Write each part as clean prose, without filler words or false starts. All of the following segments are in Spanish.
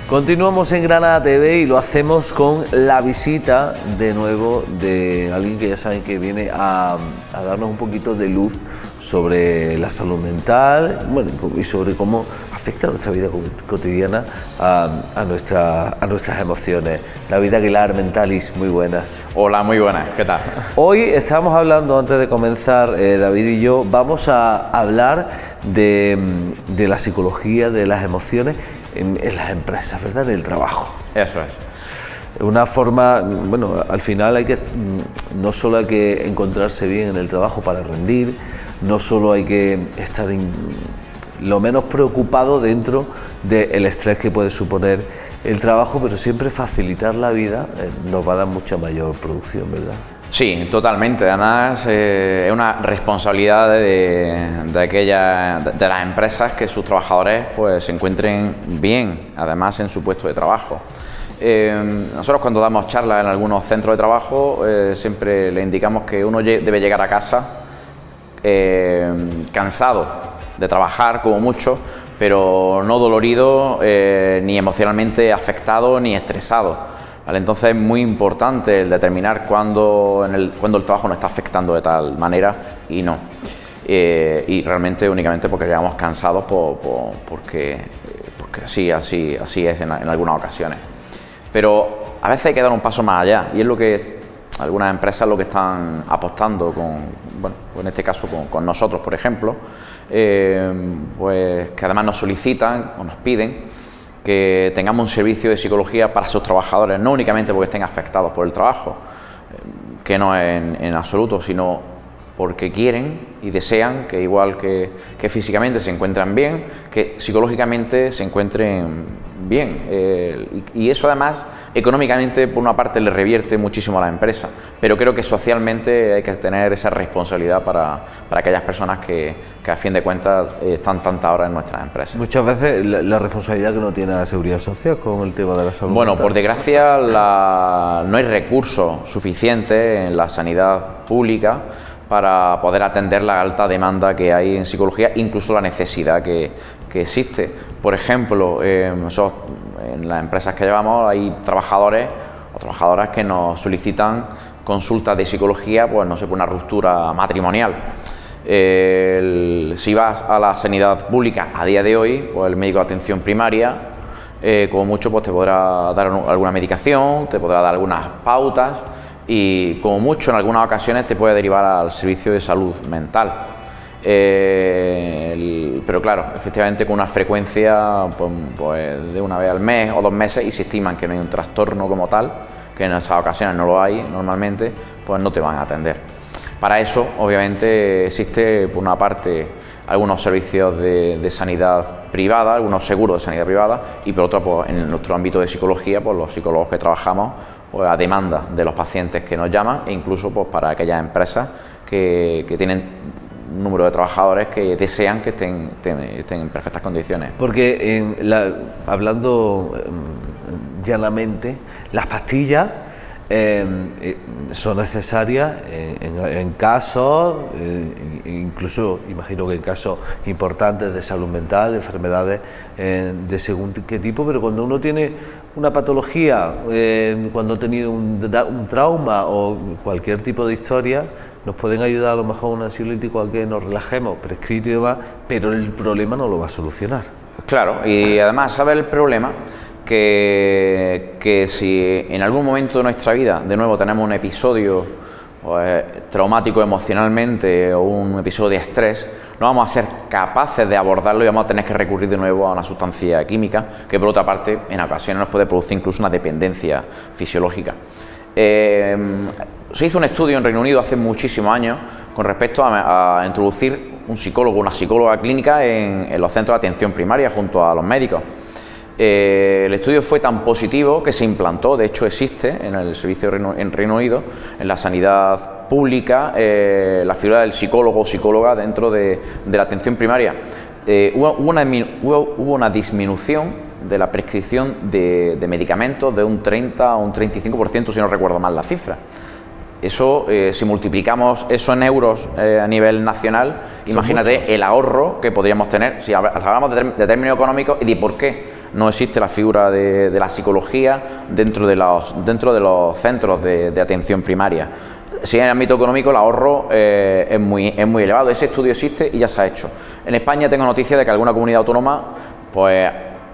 Continuamos en Granada TV y lo hacemos con la visita de nuevo de alguien que ya saben que viene a darnos un poquito de luz sobre la salud mental, bueno, y sobre cómo afecta nuestra vida cotidiana a nuestras emociones. David Aguilar, Mentalis, muy buenas. Hola, muy buenas, ¿qué tal? Hoy estamos hablando, antes de comenzar, David y yo, vamos a hablar de la psicología, de las emociones en las empresas, ¿verdad? En el trabajo. Eso es. Una forma, bueno, al final no solo hay que encontrarse bien en el trabajo para rendir, no solo hay que estar lo menos preocupado dentro del estrés que puede suponer el trabajo, pero siempre facilitar la vida nos va a dar mucha mayor producción, ¿verdad? Sí, totalmente. Además, es una responsabilidad de las empresas que sus trabajadores pues, se encuentren bien, además en su puesto de trabajo. Nosotros cuando damos charlas en algunos centros de trabajo siempre le indicamos que uno debe llegar a casa cansado de trabajar como mucho, pero no dolorido, ni emocionalmente afectado ni estresado. ¿Vale? Entonces es muy importante el determinar cuando el trabajo nos está afectando de tal manera y no. Y realmente únicamente porque llegamos cansados porque así es en algunas ocasiones. Pero a veces hay que dar un paso más allá y es lo que algunas empresas lo que están apostando en este caso con nosotros, por ejemplo, pues que además nos solicitan o nos piden que tengamos un servicio de psicología para sus trabajadores, no únicamente porque estén afectados por el trabajo, que no en absoluto, sino porque quieren y desean que igual que físicamente se encuentran bien, que psicológicamente se encuentren bien. Y eso además económicamente por una parte le revierte muchísimo a la empresa, pero creo que socialmente hay que tener esa responsabilidad para aquellas personas que a fin de cuentas están tantas horas en nuestras empresas. Muchas veces la responsabilidad que no tiene la Seguridad Social con el tema de la salud mental. Por desgracia no hay recursos suficientes en la sanidad pública para poder atender la alta demanda que hay en psicología, incluso la necesidad que existe. Por ejemplo, nosotros en las empresas que llevamos hay trabajadores o trabajadoras que nos solicitan consultas de psicología, pues no sé, por una ruptura matrimonial. Si vas a la sanidad pública a día de hoy, pues el médico de atención primaria, como mucho, pues te podrá dar alguna medicación, te podrá dar algunas pautas y como mucho en algunas ocasiones te puede derivar al servicio de salud mental. Pero claro, efectivamente con una frecuencia pues de una vez al mes o 2 meses, y si estiman que no hay un trastorno como tal, que en esas ocasiones no lo hay normalmente, pues no te van a atender. Para eso obviamente existe por una parte algunos servicios de sanidad privada, algunos seguros de sanidad privada, y por otra pues en nuestro ámbito de psicología, pues los psicólogos que trabajamos pues a demanda de los pacientes que nos llaman, e incluso pues para aquellas empresas que tienen un número de trabajadores que desean que estén en perfectas condiciones. Porque hablando llanamente, las pastillas son necesarias en casos, incluso imagino que en casos importantes de salud mental, de enfermedades de según qué tipo, pero cuando uno tiene una patología, cuando ha tenido un trauma o cualquier tipo de historia, nos pueden ayudar a lo mejor un ansiolítico a que nos relajemos, prescrito y demás, pero el problema no lo va a solucionar. Claro, y además, ¿sabes el problema? Que si en algún momento de nuestra vida de nuevo tenemos un episodio traumático emocionalmente o un episodio de estrés, no vamos a ser capaces de abordarlo y vamos a tener que recurrir de nuevo a una sustancia química que por otra parte en ocasiones nos puede producir incluso una dependencia fisiológica. Se hizo un estudio en Reino Unido hace muchísimos años con respecto a introducir un psicólogo o una psicóloga clínica en los centros de atención primaria junto a los médicos. El estudio fue tan positivo que se implantó, de hecho existe en el servicio en Reino Unido, en la sanidad pública, la figura del psicólogo o psicóloga dentro de la atención primaria. Hubo una disminución de la prescripción de medicamentos de un 30 a un 35%, si no recuerdo mal la cifra. Eso, si multiplicamos eso en euros a nivel nacional, imagínate el ahorro que podríamos tener si hablamos de términos económicos y de por qué. no existe la figura de la psicología dentro de los centros de atención primaria. Si en el ámbito económico el ahorro es muy elevado. Ese estudio existe y ya se ha hecho. En España tengo noticia de que alguna comunidad autónoma, pues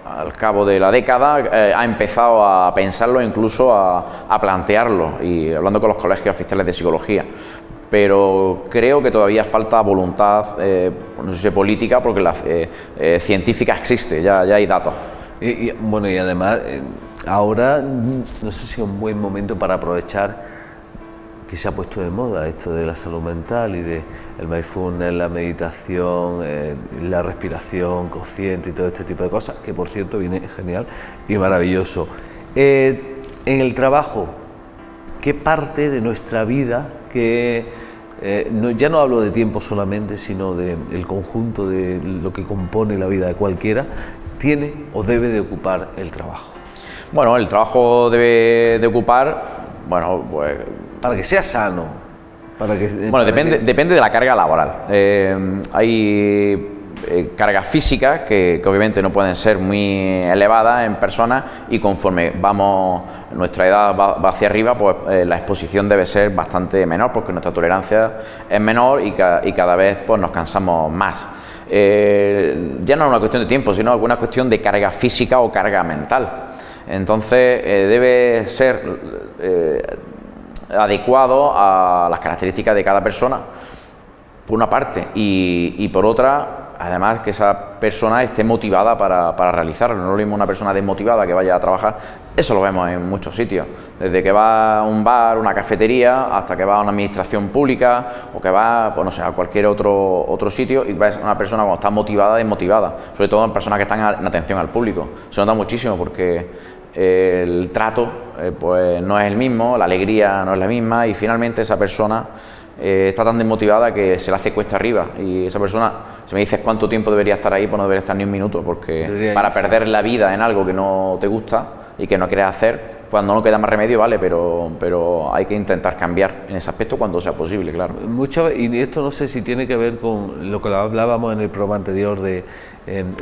al cabo de la década, ha empezado a pensarlo, incluso a plantearlo, y hablando con los colegios oficiales de psicología. Pero creo que todavía falta voluntad, no sé si política, porque la científica existe, ya hay datos. Bueno, y además, ahora no sé si es un buen momento para aprovechar que se ha puesto de moda esto de la salud mental y de el mindfulness, la meditación, la respiración consciente y todo este tipo de cosas, que por cierto viene genial y maravilloso. En el trabajo, ¿qué parte de nuestra vida, ya no hablo de tiempo solamente, sino del conjunto de lo que compone la vida de cualquiera, tiene o debe de ocupar el trabajo? Bueno, el trabajo debe de ocupar, bueno, pues... Para que sea sano. Bueno, depende de la carga laboral. Hay cargas físicas que obviamente no pueden ser muy elevadas en personas, y conforme nuestra edad va hacia arriba, pues la exposición debe ser bastante menor, porque nuestra tolerancia es menor y cada vez pues nos cansamos más. Ya no es una cuestión de tiempo, sino una cuestión de carga física o carga mental. Entonces debe ser adecuado a las características de cada persona, por una parte, y por otra, además, que esa persona esté motivada para realizarlo. No es lo mismo una persona desmotivada que vaya a trabajar. Eso lo vemos en muchos sitios, desde que va a un bar, una cafetería, hasta que va a una administración pública, o que va, pues no sé, a cualquier otro sitio, y ves una persona cuando está motivada, desmotivada, sobre todo en personas que están en atención al público. Se nota muchísimo, porque el trato pues no es el mismo, la alegría no es la misma, y finalmente esa persona está tan desmotivada que se le hace cuesta arriba, y esa persona, si me dices cuánto tiempo debería estar ahí, pues no debería estar ni un minuto, porque para perder la vida en algo que no te gusta y que no quieres hacer, cuando no queda más remedio, vale, pero hay que intentar cambiar en ese aspecto cuando sea posible, claro. Y esto no sé si tiene que ver con lo que hablábamos en el programa anterior de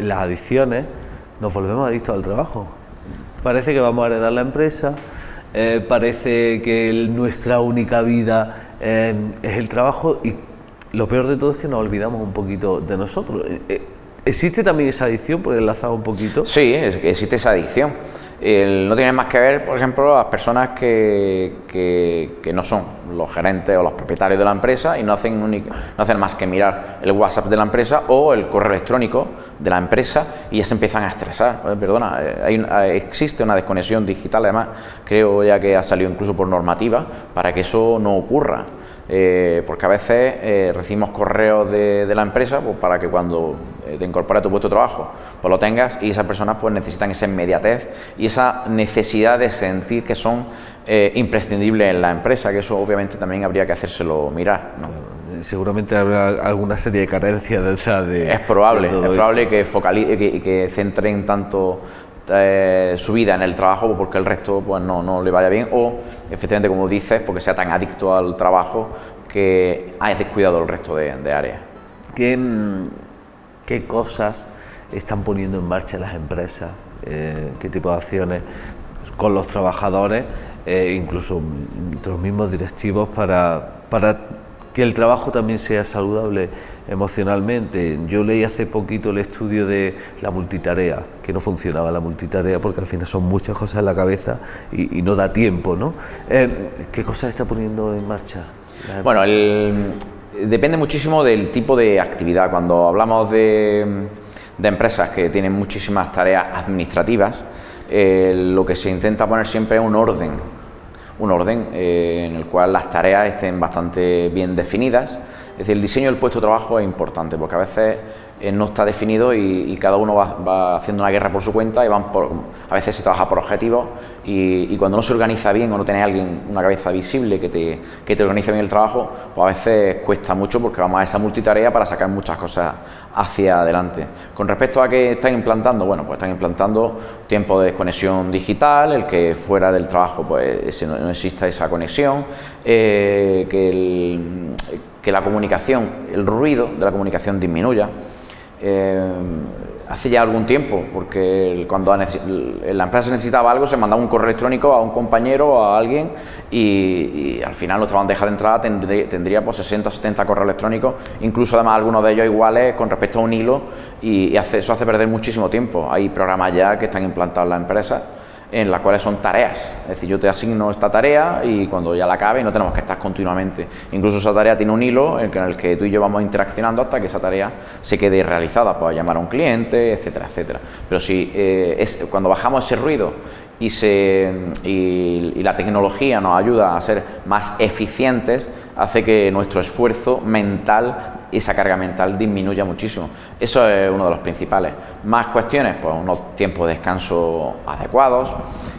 las adicciones. Nos volvemos adictos al trabajo. Parece que vamos a heredar la empresa, parece que nuestra única vida es el trabajo, y lo peor de todo es que nos olvidamos un poquito de nosotros. ¿Existe también esa adicción, por enlazar un poquito? Sí, existe esa adicción. No tiene más que ver, por ejemplo, las personas que no son los gerentes o los propietarios de la empresa y no hacen más que mirar el WhatsApp de la empresa o el correo electrónico de la empresa, y ya se empiezan a estresar. Perdona, existe una desconexión digital, además creo ya que ha salido incluso por normativa para que eso no ocurra. Porque a veces recibimos correos de la empresa, pues, para que cuando te incorpores a tu puesto de trabajo pues lo tengas, y esas personas pues necesitan esa inmediatez y esa necesidad de sentir que son imprescindibles en la empresa, que eso obviamente también habría que hacérselo mirar, ¿no? Seguramente habrá alguna serie de carencias detrás de... Es probable que centren tanto su vida en el trabajo, porque el resto pues no le vaya bien, o efectivamente, como dices, porque sea tan adicto al trabajo que ha descuidado el resto de áreas. ¿Qué cosas están poniendo en marcha las empresas? ¿Qué tipo de acciones con los trabajadores, incluso entre los mismos directivos, para que el trabajo también sea saludable emocionalmente? Yo leí hace poquito el estudio de la multitarea, que no funcionaba la multitarea porque al final son muchas cosas en la cabeza y no da tiempo, ¿no? ¿Qué cosas está poniendo en marcha? Bueno, depende muchísimo del tipo de actividad. Cuando hablamos de empresas que tienen muchísimas tareas administrativas, lo que se intenta poner siempre es un orden en el cual las tareas estén bastante bien definidas. Es decir, el diseño del puesto de trabajo es importante, porque a veces no está definido y cada uno va haciendo una guerra por su cuenta, y a veces se trabaja por objetivos, y cuando no se organiza bien o no tiene alguien, una cabeza visible que te organice bien el trabajo, pues a veces cuesta mucho, porque vamos a esa multitarea para sacar muchas cosas hacia adelante. Con respecto a qué están implantando, bueno, pues están implantando tiempo de desconexión digital, el que fuera del trabajo pues no exista esa conexión, que la comunicación, el ruido de la comunicación disminuya. hace ya algún tiempo, porque cuando la empresa necesitaba algo se mandaba un correo electrónico a un compañero o a alguien y al final nuestra bandeja de entrada tendría pues 60 o 70 correos electrónicos, incluso además algunos de ellos iguales con respecto a un hilo y eso hace perder muchísimo tiempo. Hay programas ya que están implantados en la empresa en las cuales son tareas, es decir, yo te asigno esta tarea y cuando ya la acabe no tenemos que estar continuamente, incluso esa tarea tiene un hilo en el que tú y yo vamos interaccionando hasta que esa tarea se quede realizada, pues llamar a un cliente, etcétera, etcétera. Pero si cuando bajamos ese ruido y la tecnología nos ayuda a ser más eficientes, hace que nuestro esfuerzo mental, esa carga mental disminuya muchísimo. Eso es uno de los principales. Más cuestiones, pues unos tiempos de descanso adecuados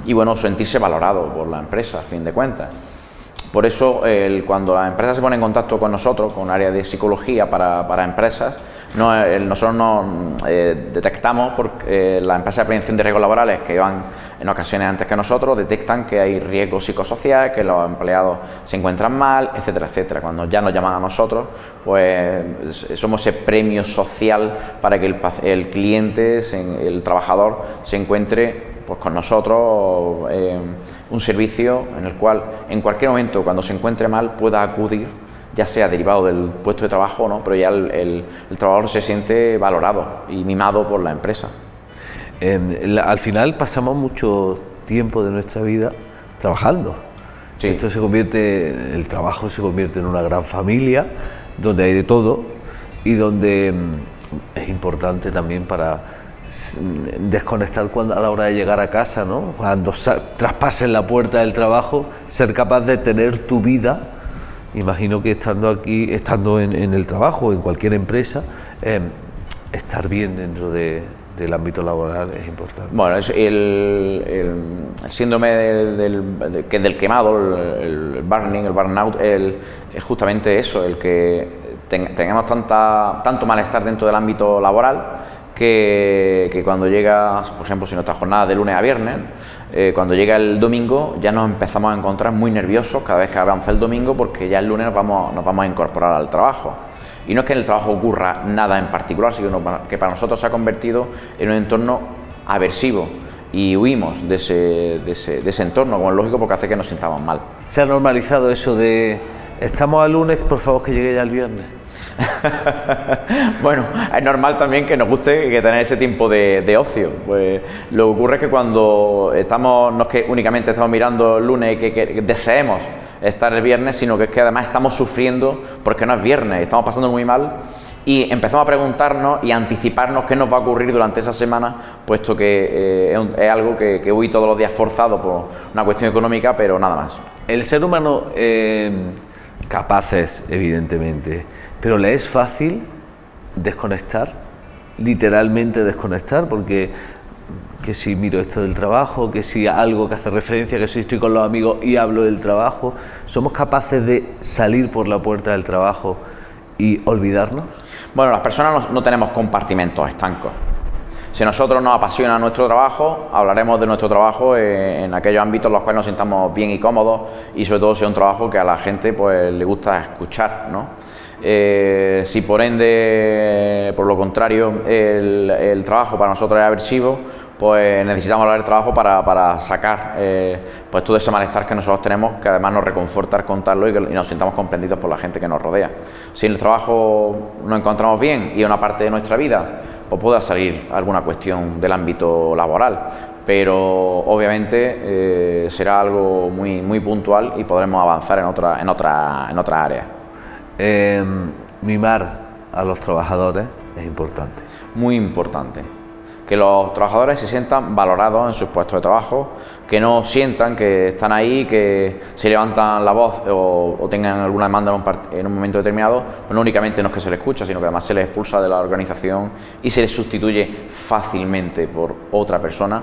y bueno, sentirse valorado por la empresa, a fin de cuentas. Por eso, cuando la empresa se pone en contacto con nosotros, con un área de psicología para empresas, nosotros detectamos, porque las empresas de prevención de riesgos laborales que van en ocasiones antes que nosotros, detectan que hay riesgos psicosociales, que los empleados se encuentran mal, etcétera, etcétera. Cuando ya nos llaman a nosotros, pues somos ese premio social para que el cliente, el trabajador, se encuentre pues con nosotros un servicio en el cual en cualquier momento cuando se encuentre mal pueda acudir, ya sea derivado del puesto de trabajo o no, pero ya el trabajador se siente valorado y mimado por la empresa. Al final pasamos mucho tiempo de nuestra vida trabajando. Sí. El trabajo se convierte en una gran familia donde hay de todo y donde es importante también para desconectar a la hora de llegar a casa, ¿no? Cuando traspases la puerta del trabajo, ser capaz de tener tu vida. Imagino que estando en el trabajo, en cualquier empresa, estar bien dentro del ámbito laboral es importante. Bueno, el síndrome del quemado, el burning, el burnout, es justamente eso, el que tengamos tanto malestar dentro del ámbito laboral que cuando llega, por ejemplo, si nuestra jornada de lunes a viernes, cuando llega el domingo ya nos empezamos a encontrar muy nerviosos cada vez que avanza el domingo porque ya el lunes nos vamos a incorporar al trabajo. Y no es que en el trabajo ocurra nada en particular, sino que para nosotros se ha convertido en un entorno aversivo y huimos de ese entorno, como es lógico, porque hace que nos sintamos mal. ¿Se ha normalizado eso de estamos al lunes, por favor que llegue ya el viernes? Bueno, es normal también que nos guste que tener ese tiempo de ocio. Pues lo que ocurre es que cuando no es que únicamente estamos mirando el lunes y que deseemos estar el viernes, sino que es que además estamos sufriendo porque no es viernes, estamos pasando muy mal y empezamos a preguntarnos y a anticiparnos qué nos va a ocurrir durante esa semana, puesto que es algo que huí todos los días forzado por una cuestión económica, pero nada más. El ser humano capaces, evidentemente, pero le es fácil desconectar, literalmente desconectar, porque que si miro esto del trabajo, que si algo que hace referencia, que si estoy con los amigos y hablo del trabajo, ¿somos capaces de salir por la puerta del trabajo y olvidarnos? Bueno, las personas no tenemos compartimentos estancos. Si a nosotros nos apasiona nuestro trabajo, hablaremos de nuestro trabajo en aquellos ámbitos en los cuales nos sintamos bien y cómodos y sobre todo sea un trabajo que a la gente pues le gusta escuchar, ¿no? Si por ende, por lo contrario, el trabajo para nosotros es aversivo, pues necesitamos hablar del trabajo para sacar pues todo ese malestar que nosotros tenemos, que además nos reconforta al contarlo y nos sintamos comprendidos por la gente que nos rodea. Si en el trabajo nos encontramos bien y es una parte de nuestra vida, pues pueda salir alguna cuestión del ámbito laboral, pero obviamente será algo muy, muy puntual y podremos avanzar en otra área. Mimar a los trabajadores es importante. Muy importante. Que los trabajadores se sientan valorados en sus puestos de trabajo, que no sientan que están ahí, que se levantan la voz o tengan alguna demanda en un momento determinado, pues no únicamente no es que se les escucha, sino que además se les expulsa de la organización y se les sustituye fácilmente por otra persona.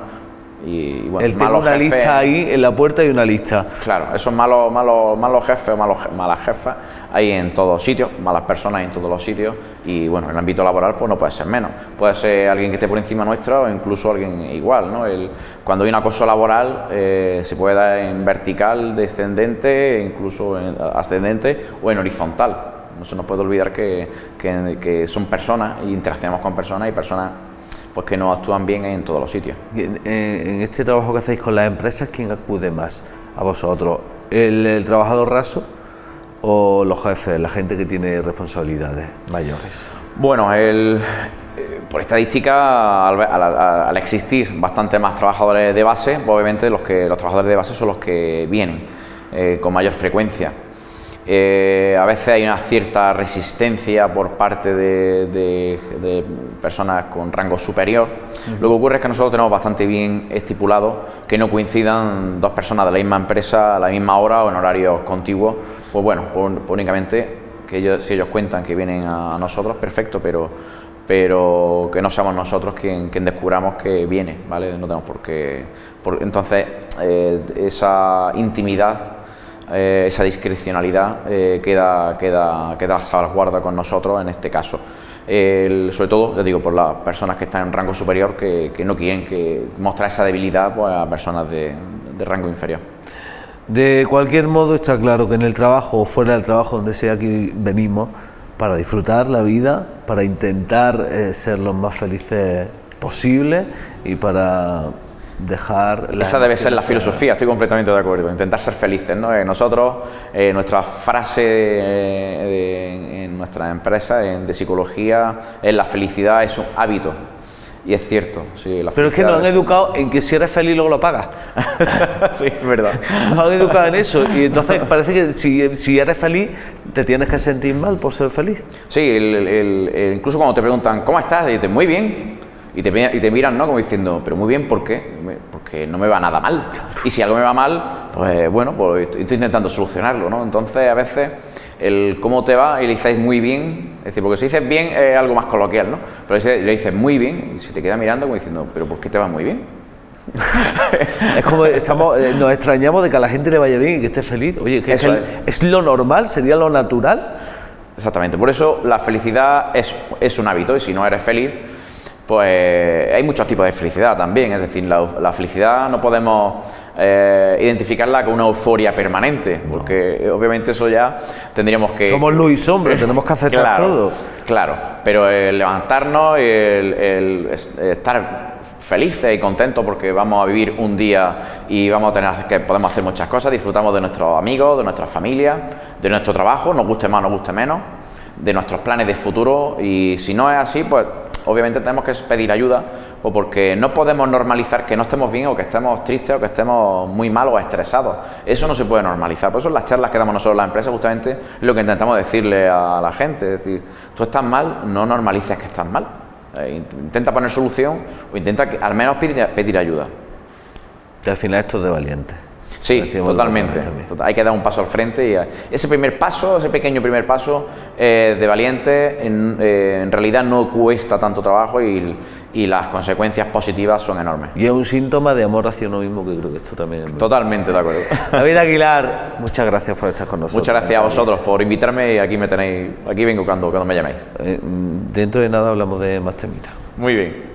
Y bueno, él tiene una lista ahí en la puerta y una lista. Claro, esos malos jefes o malas jefas hay en todos sitios, malas personas hay en todos los sitios y bueno, en el ámbito laboral pues no puede ser menos. Puede ser alguien que esté por encima nuestra o incluso alguien igual, ¿no? Cuando hay un acoso laboral se puede dar en vertical, descendente, incluso en ascendente o en horizontal. No se nos puede olvidar que son personas y interaccionamos con personas y personas pues que no actúan bien en todos los sitios. En este trabajo que hacéis con las empresas, ¿quién acude más a vosotros? ¿El trabajador raso o los jefes, la gente que tiene responsabilidades mayores? Bueno, por estadística, al existir bastante más trabajadores de base, pues obviamente los trabajadores de base son los que vienen con mayor frecuencia. A veces hay una cierta resistencia por parte de personas con rango superior. Lo que ocurre es que nosotros tenemos bastante bien estipulado que no coincidan dos personas de la misma empresa a la misma hora o en horarios contiguos. Pues bueno, únicamente que si ellos cuentan que vienen a nosotros, perfecto, pero que no seamos nosotros quien descubramos que viene, ¿vale? No tenemos por qué. Entonces, esa intimidad, esa discrecionalidad queda a salvaguarda con nosotros en este caso. Sobre todo, les digo, por las personas que están en rango superior que no quieren mostrar esa debilidad, pues, a personas de rango inferior. De cualquier modo, está claro que en el trabajo o fuera del trabajo, donde sea que venimos, para disfrutar la vida, para intentar ser los más felices posible y para dejar... Esa debe ser la filosofía, estoy completamente de acuerdo, intentar ser felices, ¿no? Nosotros, nuestra frase en nuestra empresa de psicología es: la felicidad es un hábito. Y es cierto, sí. Pero es que nos han educado en que si eres feliz luego lo pagas. Sí, es verdad. Nos han educado en eso y entonces parece que si eres feliz te tienes que sentir mal por ser feliz. Sí, incluso cuando te preguntan ¿cómo estás? Y dices muy bien. Y te miran, ¿no? Como diciendo, pero muy bien, ¿por qué? Porque no me va nada mal. Y si algo me va mal, pues bueno, pues estoy intentando solucionarlo, ¿no? Entonces, a veces, el cómo te va y le dices muy bien, es decir, porque si dices bien es algo más coloquial, ¿no? Pero le dices muy bien y se te queda mirando como diciendo, pero ¿por qué te va muy bien? Es como nos extrañamos de que a la gente le vaya bien y que esté feliz. Oye, es lo normal, sería lo natural. Exactamente, por eso la felicidad es un hábito y si no eres feliz, pues hay muchos tipos de felicidad también, es decir, la felicidad no podemos identificarla con una euforia permanente, porque obviamente eso ya tendríamos que... Somos luz y sombra, tenemos que aceptar todo. Claro, pero el levantarnos, el estar felices y contentos porque vamos a vivir un día y podemos hacer muchas cosas, disfrutamos de nuestros amigos, de nuestra familia, de nuestro trabajo, nos guste más, nos guste menos, de nuestros planes de futuro, y si no es así, pues obviamente tenemos que pedir ayuda, o porque no podemos normalizar que no estemos bien o que estemos tristes o que estemos muy mal o estresados. Eso no se puede normalizar. Por eso en las charlas que damos nosotros en la empresa justamente es lo que intentamos decirle a la gente, es decir, tú estás mal, no normalices que estás mal. Intenta poner solución o intenta al menos pedir ayuda. Y al final esto es de valiente. Sí, totalmente. Hay que dar un paso al frente y ese pequeño primer paso de valiente en realidad no cuesta tanto trabajo y las consecuencias positivas son enormes. Y es un síntoma de amor hacia uno mismo, que creo que esto también es totalmente de acuerdo. David Aguilar, muchas gracias por estar con nosotros. Muchas gracias a vosotros por invitarme y aquí me tenéis, aquí vengo cuando me llaméis. Dentro de nada hablamos de más temitas. Muy bien.